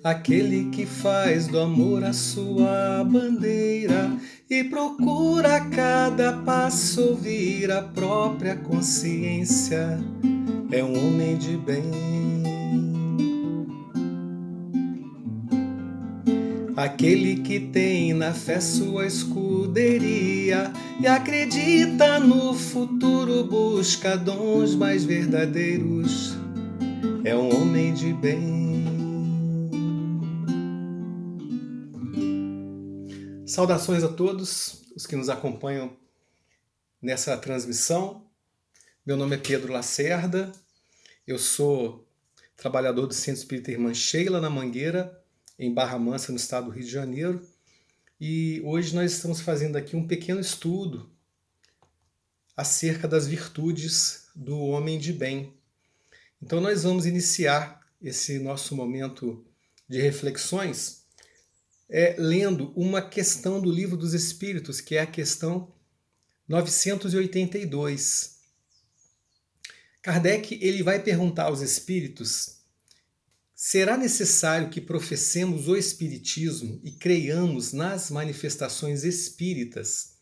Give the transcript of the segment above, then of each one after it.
Aquele que faz do amor a sua bandeira e procura a cada passo ouvir a própria consciência, é um homem de bem. Aquele que tem na fé sua escuderia e acredita no futuro, busca dons mais verdadeiros, é um homem de bem. Saudações a todos os que nos acompanham nessa transmissão. Meu nome é Pedro Lacerda, eu sou trabalhador do Centro Espírita Irmã Sheila, na Mangueira, em Barra Mansa, no estado do Rio de Janeiro. E hoje nós estamos fazendo aqui um pequeno estudo acerca das virtudes do homem de bem. Então nós vamos iniciar esse nosso momento de reflexões lendo uma questão do Livro dos Espíritos, que é a questão 982. Kardec ele vai perguntar aos espíritos: será necessário que professemos o espiritismo e creiamos nas manifestações espíritas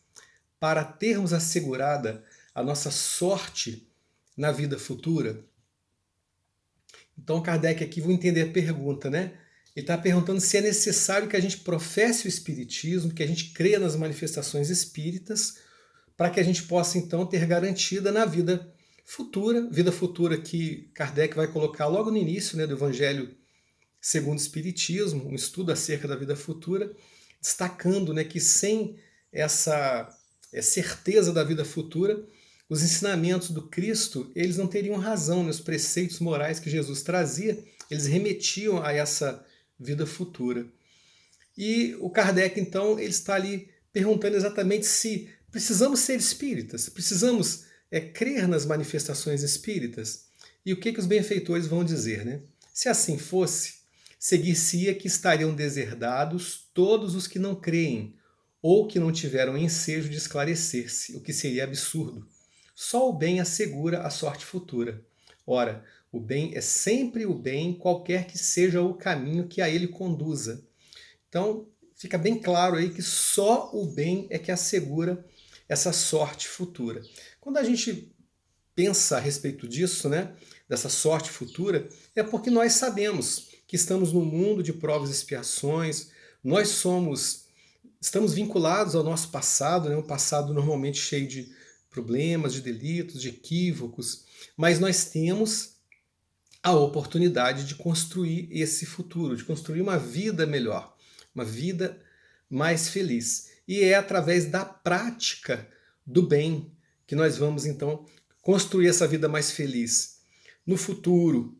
para termos assegurada a nossa sorte na vida futura? Então Kardec aqui, vou entender a pergunta, né? Ele está perguntando se é necessário que a gente professe o espiritismo, que a gente creia nas manifestações espíritas, para que a gente possa então ter garantida na vida futura que Kardec vai colocar logo no início, né, do Evangelho segundo o Espiritismo, um estudo acerca da vida futura, destacando, né, que sem essa certeza da vida futura, os ensinamentos do Cristo eles não teriam razão, né? Os preceitos morais que Jesus trazia, eles remetiam a essa vida futura. E o Kardec, então, ele está ali perguntando exatamente se precisamos ser espíritas, precisamos crer nas manifestações espíritas. E o que os benfeitores vão dizer, né? Se assim fosse, seguir-se-ia que estariam deserdados todos os que não creem, ou que não tiveram ensejo de esclarecer-se, o que seria absurdo. Só o bem assegura a sorte futura. Ora, o bem é sempre o bem, qualquer que seja o caminho que a ele conduza. Então, fica bem claro aí que só o bem é que assegura essa sorte futura. Quando a gente pensa a respeito disso, né, dessa sorte futura, é porque nós sabemos que estamos num mundo de provas e expiações, nós estamos vinculados ao nosso passado, né, um passado normalmente cheio de problemas, de delitos, de equívocos, mas nós temos a oportunidade de construir esse futuro, de construir uma vida melhor, uma vida mais feliz. E é através da prática do bem que nós vamos, então, construir essa vida mais feliz. No futuro,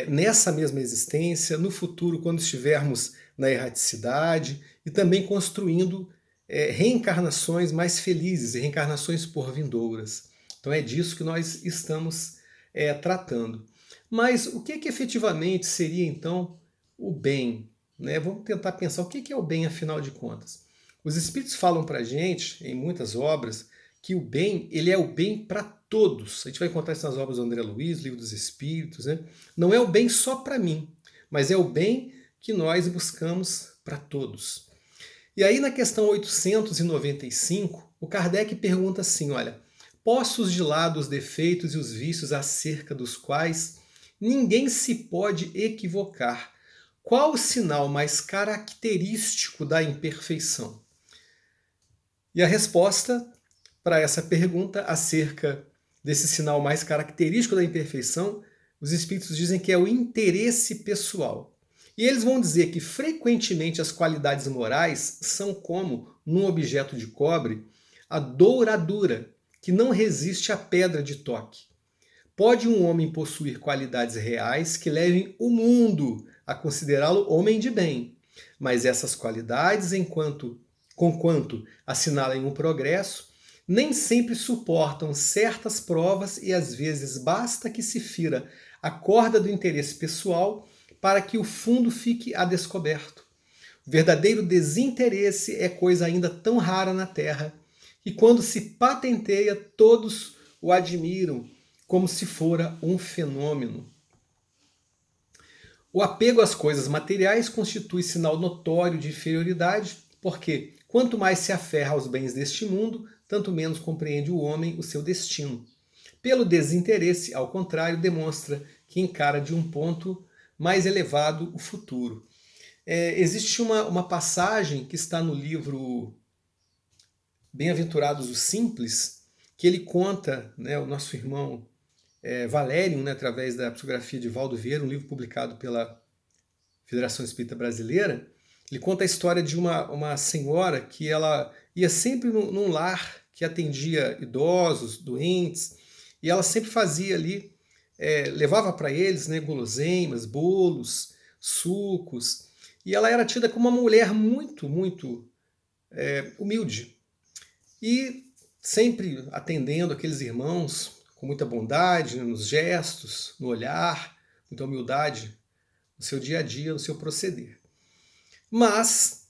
nessa mesma existência, no futuro, quando estivermos na erraticidade, e também construindo reencarnações mais felizes, reencarnações por vindouras. Então é disso que nós estamos tratando. Mas o que efetivamente seria, então, o bem? Né? Vamos tentar pensar o que é o bem, afinal de contas. Os Espíritos falam para a gente, em muitas obras, que o bem ele é o bem para todos. A gente vai encontrar isso nas obras do André Luiz, Livro dos Espíritos. Né? Não é o bem só para mim, mas é o bem que nós buscamos para todos. E aí na questão 895, o Kardec pergunta assim, olha, postos de lado os defeitos e os vícios acerca dos quais ninguém se pode equivocar, qual o sinal mais característico da imperfeição? E a resposta para essa pergunta acerca desse sinal mais característico da imperfeição, os espíritos dizem que é o interesse pessoal. E eles vão dizer que frequentemente as qualidades morais são como, num objeto de cobre, a douradura, que não resiste à pedra de toque. Pode um homem possuir qualidades reais que levem o mundo a considerá-lo homem de bem, mas essas qualidades, conquanto assinalem um progresso, nem sempre suportam certas provas e às vezes basta que se fira a corda do interesse pessoal para que o fundo fique a descoberto. O verdadeiro desinteresse é coisa ainda tão rara na Terra que quando se patenteia todos o admiram como se fora um fenômeno. O apego às coisas materiais constitui sinal notório de inferioridade, porque quanto mais se aferra aos bens deste mundo, tanto menos compreende o homem o seu destino. Pelo desinteresse, ao contrário, demonstra que encara de um ponto mais elevado o futuro. Existe uma passagem que está no livro Bem-aventurados os Simples, que ele conta, né, o nosso irmão Valérium, né, através da psicografia de Valdo Vieira, um livro publicado pela Federação Espírita Brasileira. Ele conta a história de uma senhora que ela ia sempre num lar que atendia idosos, doentes, e ela sempre fazia ali, levava para eles, né, guloseimas, bolos, sucos, e ela era tida como uma mulher muito, muito humilde. E sempre atendendo aqueles irmãos com muita bondade, né, nos gestos, no olhar, muita humildade no seu dia a dia, no seu proceder. Mas,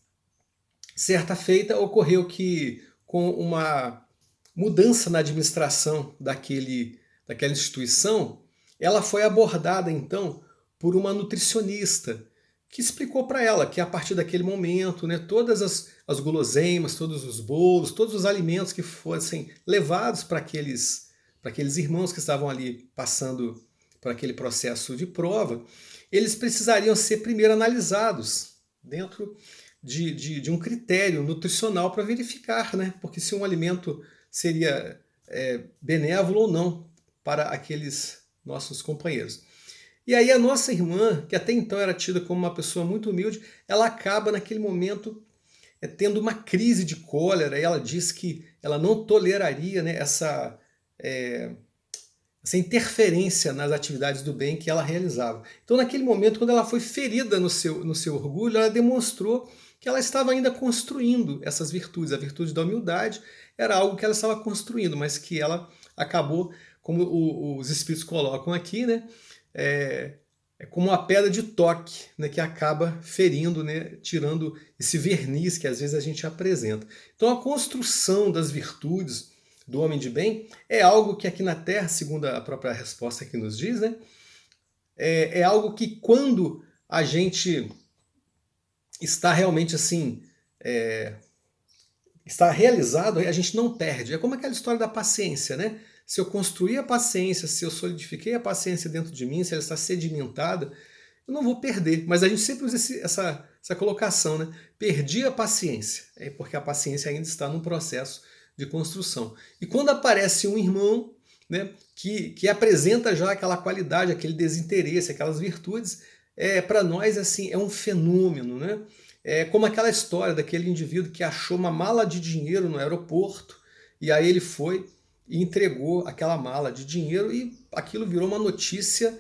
certa feita, ocorreu que, com uma mudança na administração daquela instituição, ela foi abordada, então, por uma nutricionista, que explicou para ela que, a partir daquele momento, né, todas as guloseimas, todos os bolos, todos os alimentos que fossem levados para aqueles irmãos que estavam ali passando por aquele processo de prova, eles precisariam ser primeiro analisados dentro de um critério nutricional para verificar, né? Porque se um alimento seria benévolo ou não para aqueles nossos companheiros. E aí a nossa irmã, que até então era tida como uma pessoa muito humilde, ela acaba naquele momento tendo uma crise de cólera, e ela diz que ela não toleraria, né, essa interferência nas atividades do bem que ela realizava. Então, naquele momento, quando ela foi ferida no seu orgulho, ela demonstrou que ela estava ainda construindo essas virtudes. A virtude da humildade era algo que ela estava construindo, mas que ela acabou, como os espíritos colocam aqui, né, como uma pedra de toque, né, que acaba ferindo, né, tirando esse verniz que às vezes a gente apresenta. Então, a construção das virtudes do homem de bem é algo que aqui na Terra, segundo a própria resposta que nos diz, né, é algo que, quando a gente está realmente assim, está realizado, a gente não perde. É como aquela história da paciência, né? Se eu construir a paciência, se eu solidifiquei a paciência dentro de mim, se ela está sedimentada, eu não vou perder. Mas a gente sempre usa essa colocação, né? Perdi a paciência, porque a paciência ainda está num processo de construção. E quando aparece um irmão, né, que apresenta já aquela qualidade, aquele desinteresse, aquelas virtudes, para nós assim é um fenômeno, né? É como aquela história daquele indivíduo que achou uma mala de dinheiro no aeroporto, e aí ele foi e entregou aquela mala de dinheiro, e aquilo virou uma notícia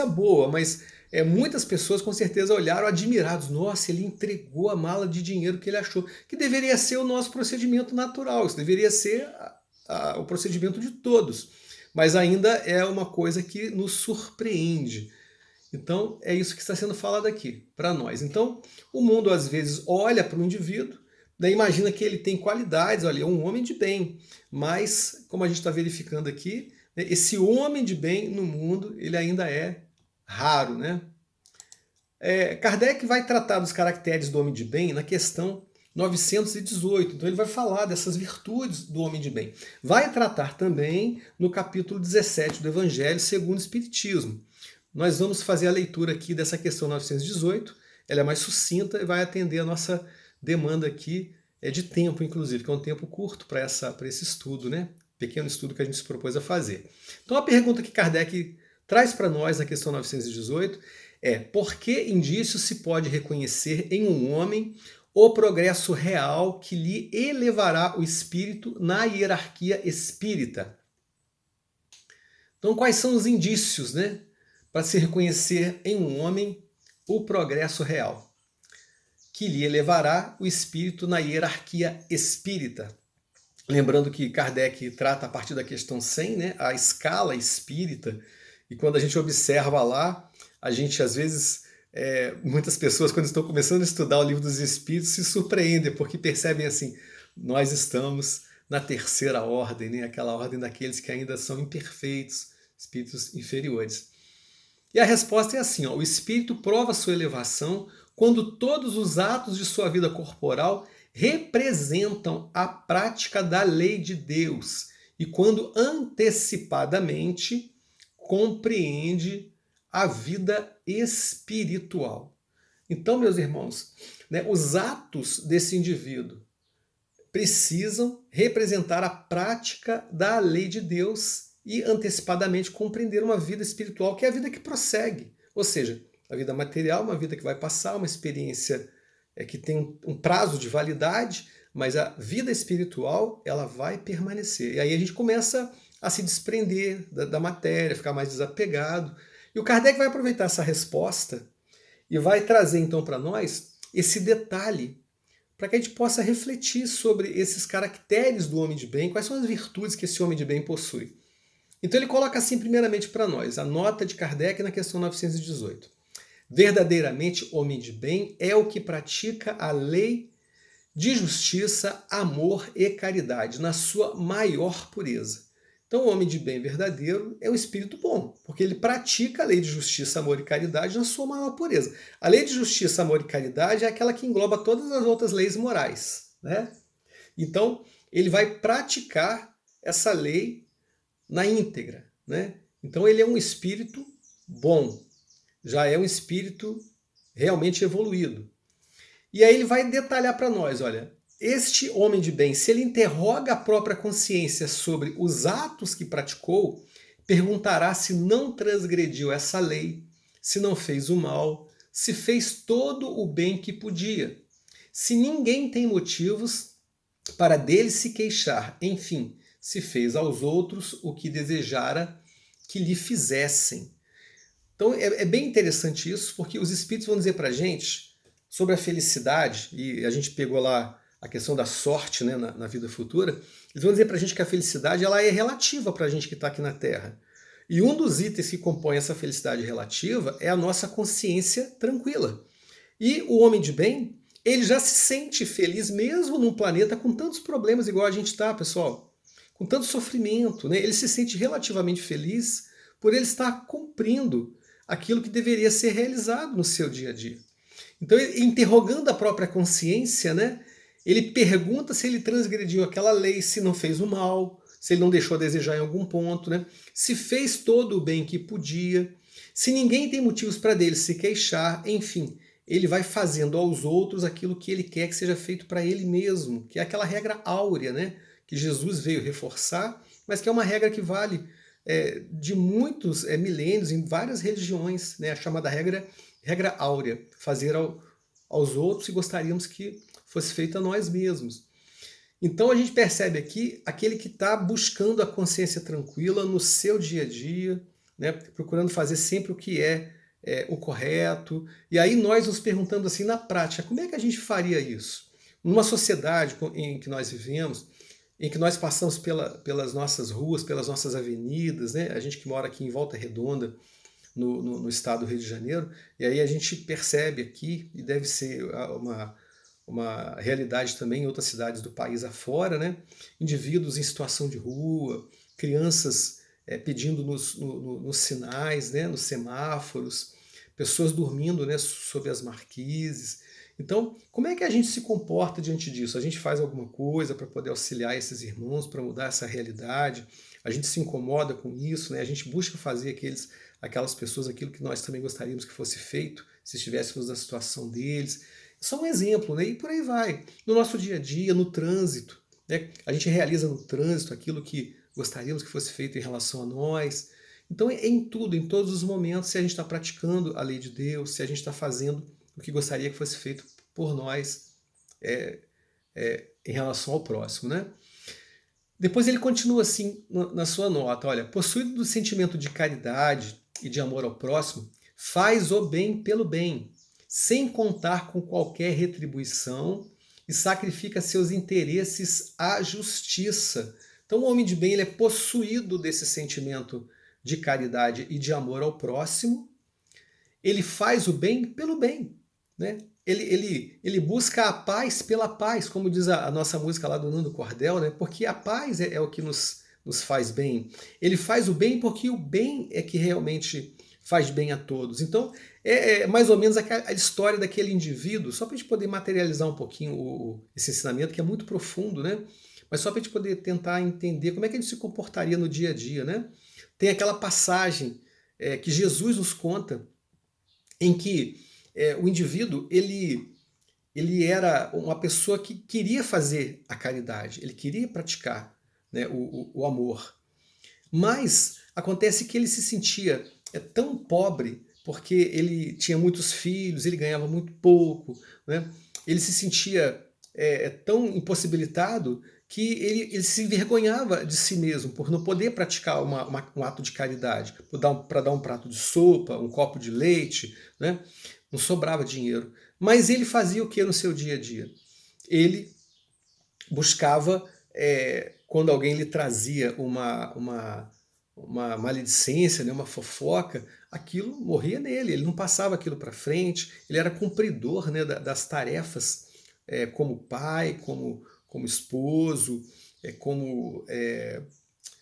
boa, mas muitas pessoas com certeza olharam admirados. Nossa, ele entregou a mala de dinheiro que ele achou, que deveria ser o nosso procedimento natural, isso deveria ser o procedimento de todos, mas ainda é uma coisa que nos surpreende. Então, é isso que está sendo falado aqui para nós. Então, o mundo às vezes olha para o indivíduo, daí imagina que ele tem qualidades, olha, é um homem de bem, mas, como a gente está verificando aqui, né, esse homem de bem no mundo, ele ainda é raro, né? Kardec vai tratar dos caracteres do homem de bem na questão 918, então ele vai falar dessas virtudes do homem de bem. Vai tratar também no capítulo 17 do Evangelho segundo o Espiritismo. Nós vamos fazer a leitura aqui dessa questão 918, ela é mais sucinta e vai atender a nossa demanda aqui de tempo, inclusive, que é um tempo curto para esse estudo, né? Pequeno estudo que a gente se propôs a fazer. Então a pergunta que Kardec traz para nós na questão 918 é: por que indício se pode reconhecer em um homem o progresso real que lhe elevará o espírito na hierarquia espírita? Então quais são os indícios, né, para se reconhecer em um homem o progresso real que lhe elevará o espírito na hierarquia espírita? Lembrando que Kardec trata a partir da questão 100, né, a escala espírita, e quando a gente observa lá, a gente às vezes, muitas pessoas quando estão começando a estudar o livro dos Espíritos se surpreendem, porque percebem assim, nós estamos na terceira ordem, né, aquela ordem daqueles que ainda são imperfeitos, espíritos inferiores. E a resposta é assim, ó, o espírito prova sua elevação quando todos os atos de sua vida corporal representam a prática da lei de Deus e quando antecipadamente compreende a vida espiritual. Então, meus irmãos, né, os atos desse indivíduo precisam representar a prática da lei de Deus e antecipadamente compreender uma vida espiritual, que é a vida que prossegue. Ou seja, a vida material, uma vida que vai passar, uma experiência que tem um prazo de validade, mas a vida espiritual ela vai permanecer. E aí a gente começa a se desprender da matéria, ficar mais desapegado. E o Kardec vai aproveitar essa resposta e vai trazer então para nós esse detalhe para que a gente possa refletir sobre esses caracteres do homem de bem, quais são as virtudes que esse homem de bem possui. Então ele coloca assim primeiramente para nós, a nota de Kardec na questão 918. Verdadeiramente homem de bem é o que pratica a lei de justiça, amor e caridade na sua maior pureza. Então o homem de bem verdadeiro é um espírito bom, porque ele pratica a lei de justiça, amor e caridade na sua maior pureza. A lei de justiça, amor e caridade é aquela que engloba todas as outras leis morais, né? Então ele vai praticar essa lei na íntegra, né? Então ele é um espírito bom, já é um espírito realmente evoluído. E aí ele vai detalhar para nós, olha, este homem de bem, se ele interroga a própria consciência sobre os atos que praticou, perguntará se não transgrediu essa lei, se não fez o mal, se fez todo o bem que podia, se ninguém tem motivos para dele se queixar, enfim, se fez aos outros o que desejara que lhe fizessem. Então é bem interessante isso, porque os espíritos vão dizer para a gente sobre a felicidade, e a gente pegou lá a questão da sorte, né, na vida futura, eles vão dizer para a gente que a felicidade ela é relativa para a gente que está aqui na Terra. E um dos itens que compõe essa felicidade relativa é a nossa consciência tranquila. E o homem de bem, ele já se sente feliz mesmo num planeta com tantos problemas igual a gente está, pessoal. Com tanto sofrimento, né? Ele se sente relativamente feliz por ele estar cumprindo aquilo que deveria ser realizado no seu dia a dia. Então, interrogando a própria consciência, né, ele pergunta se ele transgrediu aquela lei, se não fez o mal, se ele não deixou a desejar em algum ponto, né, se fez todo o bem que podia, se ninguém tem motivos para dele se queixar, enfim, ele vai fazendo aos outros aquilo que ele quer que seja feito para ele mesmo, que é aquela regra áurea, né, que Jesus veio reforçar, mas que é uma regra que vale de muitos milênios em várias religiões, né, a chamada regra áurea, fazer aos outros e gostaríamos que fosse feito a nós mesmos. Então a gente percebe aqui aquele que está buscando a consciência tranquila no seu dia a dia, né, procurando fazer sempre o que é o correto. E aí nós nos perguntando assim, na prática, como é que a gente faria isso? Numa sociedade em que nós vivemos, em que nós passamos pelas nossas ruas, pelas nossas avenidas, né, a gente que mora aqui em Volta Redonda, no estado do Rio de Janeiro, e aí a gente percebe aqui, e deve ser uma realidade também em outras cidades do país afora, né? Indivíduos em situação de rua, crianças pedindo nos sinais, né? Nos semáforos, pessoas dormindo, né? Sob as marquises. Então, como é que a gente se comporta diante disso? A gente faz alguma coisa para poder auxiliar esses irmãos, para mudar essa realidade? A gente se incomoda com isso, né? A gente busca fazer aquelas pessoas aquilo que nós também gostaríamos que fosse feito, se estivéssemos na situação deles. Só um exemplo, né? E por aí vai. No nosso dia a dia, no trânsito, né? A gente realiza no trânsito aquilo que gostaríamos que fosse feito em relação a nós. Então é em tudo, em todos os momentos, se a gente está praticando a lei de Deus, se a gente está fazendo o que gostaria que fosse feito por nós em relação ao próximo, né? Depois ele continua assim na sua nota, olha, possuído do sentimento de caridade e de amor ao próximo, faz o bem pelo bem, sem contar com qualquer retribuição e sacrifica seus interesses à justiça. Então o homem de bem ele é possuído desse sentimento de caridade e de amor ao próximo, ele faz o bem pelo bem, né? Ele busca a paz pela paz, como diz a nossa música lá do Nando Cordel, né? Porque a paz é o que nos faz bem. Ele faz o bem porque o bem é que realmente faz bem a todos. Então, é mais ou menos a história daquele indivíduo, só para a gente poder materializar um pouquinho esse ensinamento, que é muito profundo, né? Mas só para a gente poder tentar entender como é que a gente se comportaria no dia a dia, né? Tem aquela passagem que Jesus nos conta, em que o indivíduo, ele era uma pessoa que queria fazer a caridade, ele queria praticar, né, o amor. Mas acontece que ele se sentia tão pobre, porque ele tinha muitos filhos, ele ganhava muito pouco, né? Ele se sentia tão impossibilitado que ele se envergonhava de si mesmo por não poder praticar um ato de caridade, para dar um prato de sopa, um copo de leite, né? Não sobrava dinheiro. Mas ele fazia o que no seu dia a dia? Ele buscava, quando alguém lhe trazia uma maledicência, né, uma fofoca, aquilo morria nele, ele não passava aquilo para frente, ele era cumpridor, né, das tarefas, como pai, como esposo, como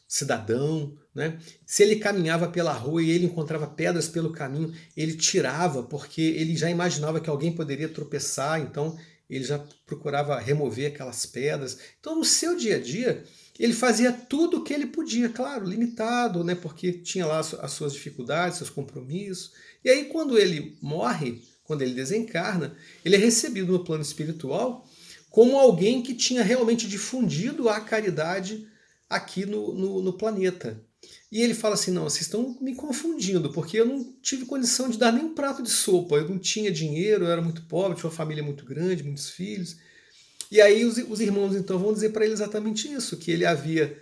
cidadão, né? Se ele caminhava pela rua e ele encontrava pedras pelo caminho, ele tirava, porque ele já imaginava que alguém poderia tropeçar, então ele já procurava remover aquelas pedras. Então, no seu dia a dia, ele fazia tudo o que ele podia, claro, limitado, né? Porque tinha lá as suas dificuldades, seus compromissos. E aí, quando ele morre, quando ele desencarna, ele é recebido no plano espiritual como alguém que tinha realmente difundido a caridade aqui no planeta. E ele fala assim, não, vocês estão me confundindo, porque eu não tive condição de dar nem um prato de sopa, eu não tinha dinheiro, eu era muito pobre, tinha uma família muito grande, muitos filhos. E aí os irmãos então vão dizer para ele exatamente isso, que ele havia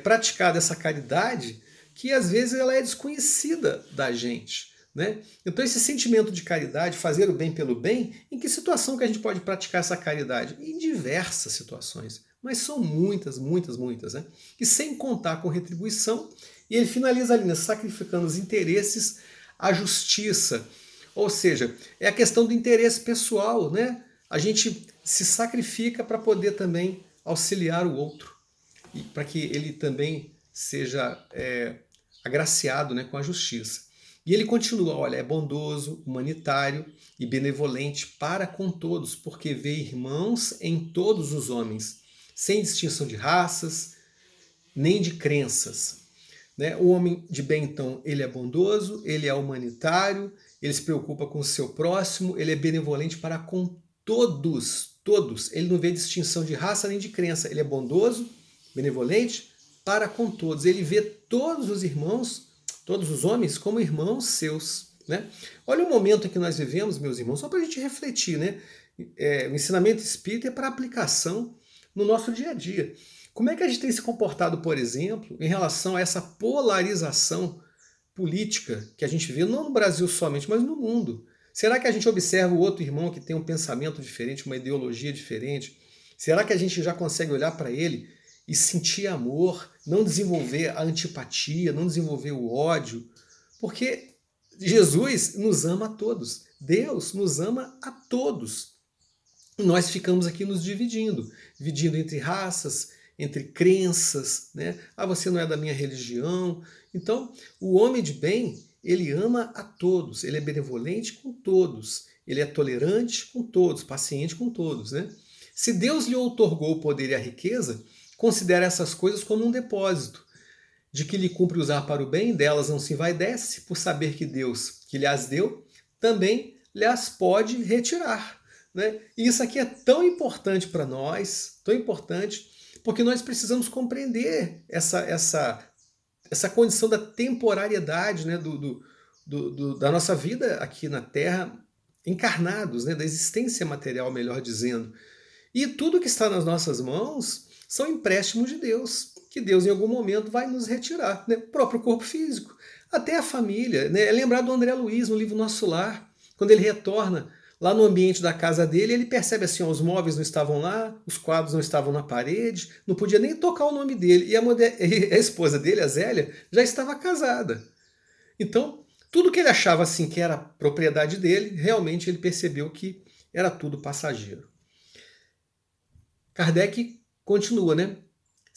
praticado essa caridade que às vezes ela é desconhecida da gente. Né? Então esse sentimento de caridade, fazer o bem pelo bem, em que situação que a gente pode praticar essa caridade? Em diversas situações, mas são muitas, muitas, muitas. Né? E sem contar com retribuição, e ele finaliza ali, né, sacrificando os interesses à justiça. Ou seja, é a questão do interesse pessoal, né? A gente se sacrifica para poder também auxiliar o outro, e para que ele também seja agraciado, né, com a justiça. E ele continua, olha, é bondoso, humanitário e benevolente para com todos, porque vê irmãos em todos os homens, sem distinção de raças, nem de crenças. Né? O homem de bem, então, ele é bondoso, ele é humanitário, ele se preocupa com o seu próximo, ele é benevolente para com todos, todos. Ele não vê distinção de raça nem de crença. Ele é bondoso, benevolente para com todos. Ele vê todos os irmãos, todos os homens, como irmãos seus. Né? Olha o momento em que nós vivemos, meus irmãos, só para a gente refletir. Né? O ensinamento espírita é para aplicação no nosso dia a dia. Como é que a gente tem se comportado, por exemplo, em relação a essa polarização política que a gente vê não no Brasil somente, mas no mundo? Será que a gente observa o outro irmão que tem um pensamento diferente, uma ideologia diferente? Será que a gente já consegue olhar para ele e sentir amor, não desenvolver a antipatia, não desenvolver o ódio? Porque Jesus nos ama a todos. Deus nos ama a todos. E nós ficamos aqui nos dividindo entre raças, entre crenças, né? Ah, você não é da minha religião. Então, o homem de bem, ele ama a todos, ele é benevolente com todos, ele é tolerante com todos, paciente com todos, né? Se Deus lhe outorgou o poder e a riqueza, considere essas coisas como um depósito, de que lhe cumpre usar para o bem, delas não se envaidece, por saber que Deus, que lhe as deu, também lhes pode retirar. Né? E isso aqui é tão importante para nós, tão importante, porque nós precisamos compreender essa condição da temporariedade, né, da nossa vida aqui na Terra, encarnados, né, da existência material, melhor dizendo. E tudo que está nas nossas mãos são empréstimos de Deus, que Deus em algum momento vai nos retirar, né? O próprio corpo físico, até a família. Né? É lembrar do André Luiz no livro Nosso Lar, quando ele retorna lá no ambiente da casa dele, ele percebe assim, ó, os móveis não estavam lá, os quadros não estavam na parede, não podia nem tocar o nome dele. E a esposa dele, a Zélia, já estava casada. Então, tudo que ele achava assim que era propriedade dele, realmente ele percebeu que era tudo passageiro. Kardec continua, né?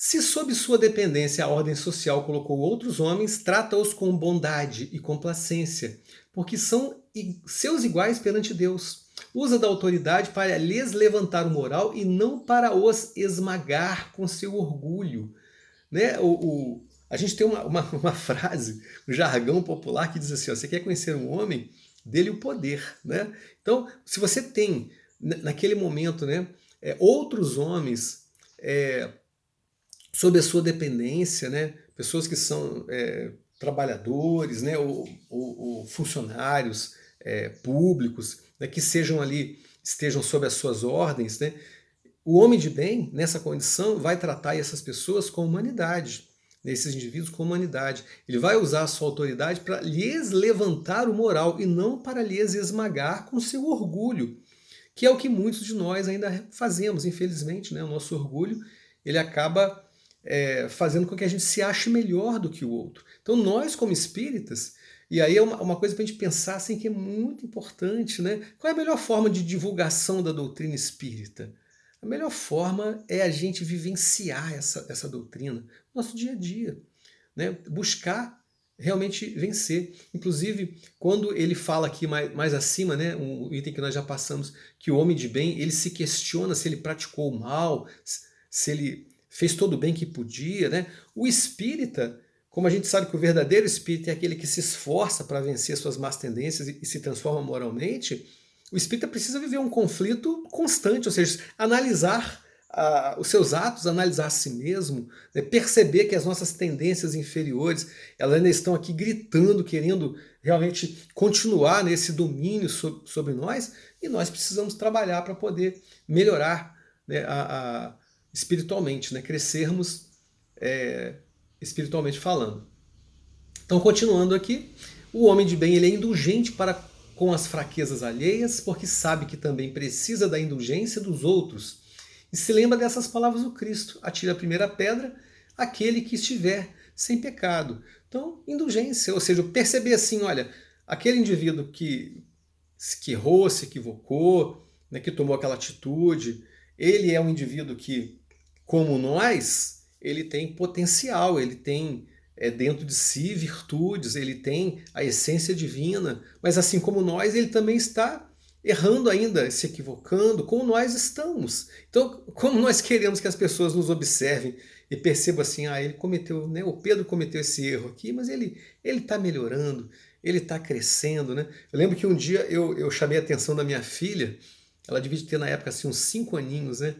Se sob sua dependência a ordem social colocou outros homens, trata-os com bondade e complacência, porque são seus iguais perante Deus. Usa da autoridade para lhes levantar o moral e não para os esmagar com seu orgulho. Né? A gente tem uma frase, um jargão popular que diz assim, ó, você quer conhecer um homem? Dê-lhe o poder. Né? Então, se você tem, naquele momento, né, outros homens sob a sua dependência, né, pessoas que são trabalhadores, né, ou funcionários públicos, né, que sejam ali, estejam sob as suas ordens, né, o homem de bem, nessa condição, vai tratar essas pessoas com humanidade, esses indivíduos com humanidade. Ele vai usar a sua autoridade para lhes levantar o moral e não para lhes esmagar com seu orgulho, que é o que muitos de nós ainda fazemos, infelizmente. Né? O nosso orgulho ele acaba fazendo com que a gente se ache melhor do que o outro. Então nós, como espíritas, e aí é uma coisa para a gente pensar assim, que é muito importante, né? Qual é a melhor forma de divulgação da doutrina espírita? A melhor forma é a gente vivenciar essa doutrina no nosso dia a dia, né? Buscar realmente vencer. Inclusive, quando ele fala aqui mais acima, né, um item que nós já passamos, que o homem de bem, ele se questiona se ele praticou o mal, se ele fez todo o bem que podia. Né? O espírita, como a gente sabe que o verdadeiro espírita é aquele que se esforça para vencer suas más tendências e se transforma moralmente, o espírita precisa viver um conflito constante, ou seja, analisar os seus atos, analisar a si mesmo, né, perceber que as nossas tendências inferiores elas ainda estão aqui gritando, querendo realmente continuar nesse domínio sobre nós, e nós precisamos trabalhar para poder melhorar, né, espiritualmente, né, crescermos espiritualmente falando. Então, continuando aqui, o homem de bem ele é indulgente para com as fraquezas alheias, porque sabe que também precisa da indulgência dos outros. E se lembra dessas palavras do Cristo: atira a primeira pedra aquele que estiver sem pecado. Então, indulgência, ou seja, perceber assim, olha, aquele indivíduo que errou, se equivocou, né, que tomou aquela atitude, ele é um indivíduo que, como nós, ele tem potencial, ele tem dentro de si virtudes, ele tem a essência divina, mas assim como nós, ele também está errando ainda, se equivocando, como nós estamos. Então, como nós queremos que as pessoas nos observem e percebam assim, ele cometeu, né, o Pedro cometeu esse erro aqui, mas ele está melhorando, ele está crescendo. Né? Eu lembro que um dia eu chamei a atenção da minha filha, ela devia ter na época assim, uns 5 aninhos, né?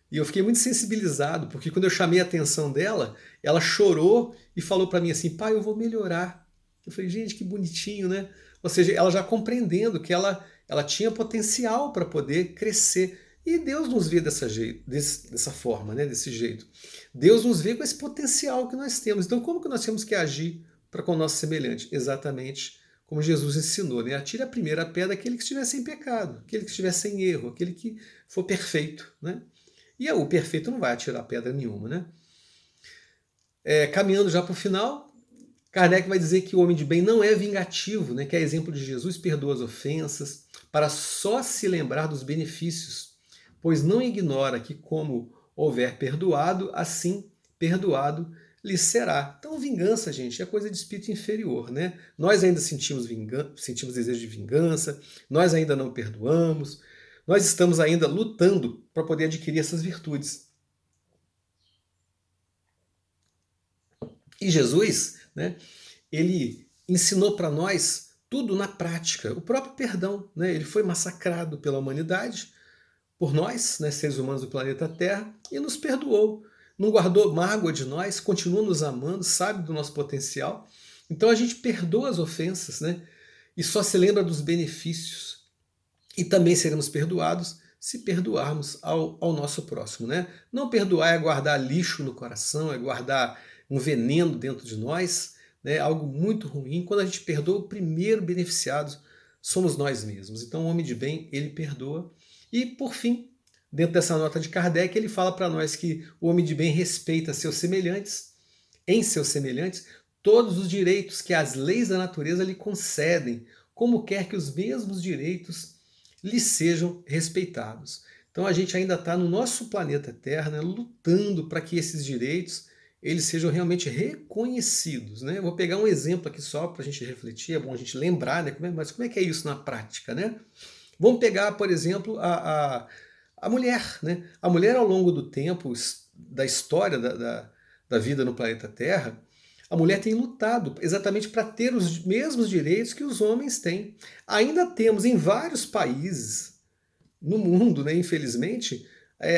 E eu fiquei muito sensibilizado, porque quando eu chamei a atenção dela, ela chorou e falou para mim assim, pai, eu vou melhorar. Eu falei, gente, que bonitinho, né? Ou seja, ela já compreendendo que ela tinha potencial para poder crescer. E Deus nos vê dessa forma, né? Desse jeito. Deus nos vê com esse potencial que nós temos. Então, como que nós temos que agir para com o nosso semelhante? Exatamente como Jesus ensinou, né? Atire a primeira pedra aquele que estiver sem pecado, aquele que estiver sem erro, aquele que for perfeito, né? E o perfeito não vai atirar pedra nenhuma, né? Caminhando já para o final, Kardec vai dizer que o homem de bem não é vingativo, né? Que é exemplo de Jesus, perdoa as ofensas, para só se lembrar dos benefícios, pois não ignora que como houver perdoado, assim perdoado lhe será. Então, vingança, gente, é coisa de espírito inferior, né? Nós ainda sentimos desejo de vingança, nós ainda não perdoamos, nós estamos ainda lutando para poder adquirir essas virtudes. E Jesus, né, ele ensinou para nós tudo na prática, o próprio perdão. Né? Ele foi massacrado pela humanidade, por nós, né, seres humanos do planeta Terra, e nos perdoou. Não guardou mágoa de nós, continua nos amando, sabe do nosso potencial. Então a gente perdoa as ofensas, né, e só se lembra dos benefícios. E também seremos perdoados se perdoarmos ao nosso próximo. Né? Não perdoar é guardar lixo no coração, é guardar um veneno dentro de nós, né? Algo muito ruim. Quando a gente perdoa, o primeiro beneficiado somos nós mesmos. Então o homem de bem, ele perdoa. E por fim, dentro dessa nota de Kardec, ele fala para nós que o homem de bem respeita seus semelhantes, em seus semelhantes, todos os direitos que as leis da natureza lhe concedem, como quer que os mesmos direitos lhe sejam respeitados. Então a gente ainda está no nosso planeta Terra, né, lutando para que esses direitos eles sejam realmente reconhecidos, né? Eu vou pegar um exemplo aqui só para a gente refletir, é bom a gente lembrar, né? Mas como é que é isso na prática, né? Vamos pegar, por exemplo, a mulher, né? A mulher ao longo do tempo, da história da vida no planeta Terra, a mulher tem lutado exatamente para ter os mesmos direitos que os homens têm. Ainda temos em vários países no mundo, né, infelizmente,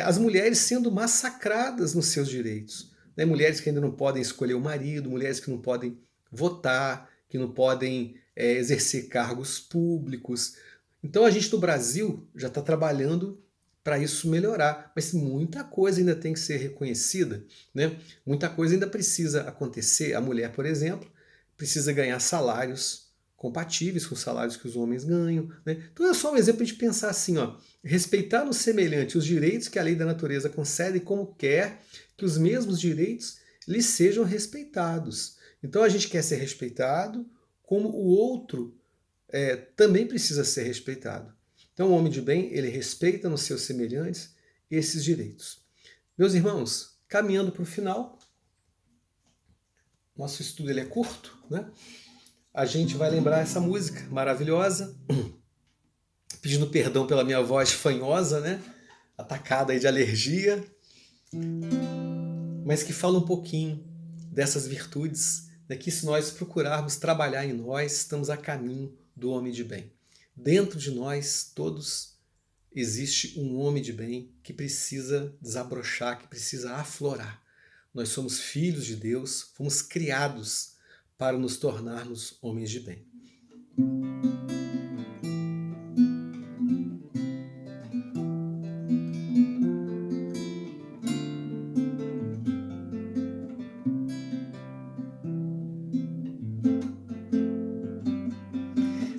as mulheres sendo massacradas nos seus direitos. Né? Mulheres que ainda não podem escolher o marido, mulheres que não podem votar, que não podem exercer cargos públicos. Então a gente no Brasil já está trabalhando para isso melhorar, mas muita coisa ainda tem que ser reconhecida, né? Muita coisa ainda precisa acontecer. A mulher, por exemplo, precisa ganhar salários compatíveis com os salários que os homens ganham, né? Então é só um exemplo de pensar assim, ó, respeitar no semelhante os direitos que a lei da natureza concede, como quer que os mesmos direitos lhes sejam respeitados. Então a gente quer ser respeitado, como o outro também precisa ser respeitado. Então o homem de bem, ele respeita nos seus semelhantes esses direitos. Meus irmãos, caminhando para o final, nosso estudo ele é curto, né? A gente vai lembrar essa música maravilhosa, pedindo perdão pela minha voz fanhosa, né? Atacada aí de alergia, mas que fala um pouquinho dessas virtudes, né, que se nós procurarmos trabalhar em nós, estamos a caminho do homem de bem. Dentro de nós, todos, existe um homem de bem que precisa desabrochar, que precisa aflorar. Nós somos filhos de Deus, fomos criados para nos tornarmos homens de bem.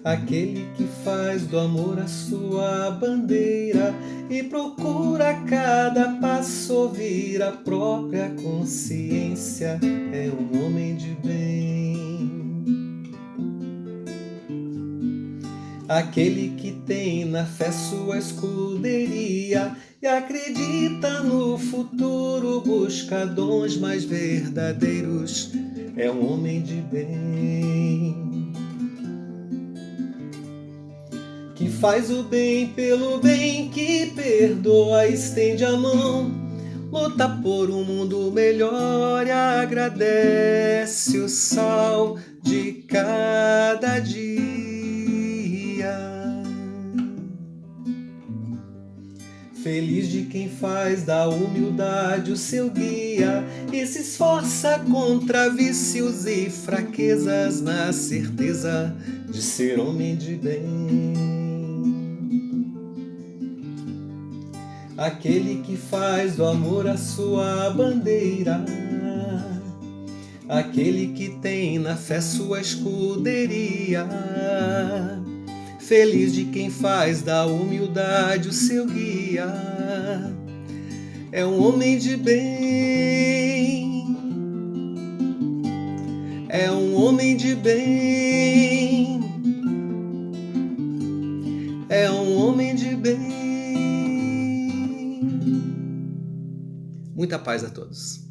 Aquele que faz do amor a sua bandeira e procura a cada passo ouvir a própria consciência, é um homem de bem. Aquele que tem na fé sua escuderia e acredita no futuro, busca dons mais verdadeiros, é um homem de bem. Que faz o bem pelo bem, que perdoa, estende a mão, luta por um mundo melhor e agradece o sal de cada dia. Feliz de quem faz da humildade o seu guia e se esforça contra vícios e fraquezas na certeza de ser homem de bem. Aquele que faz do amor a sua bandeira, aquele que tem na fé sua escuderia, feliz de quem faz da humildade o seu guia, é um homem de bem, é um homem de bem, é um homem de bem. Muita paz a todos.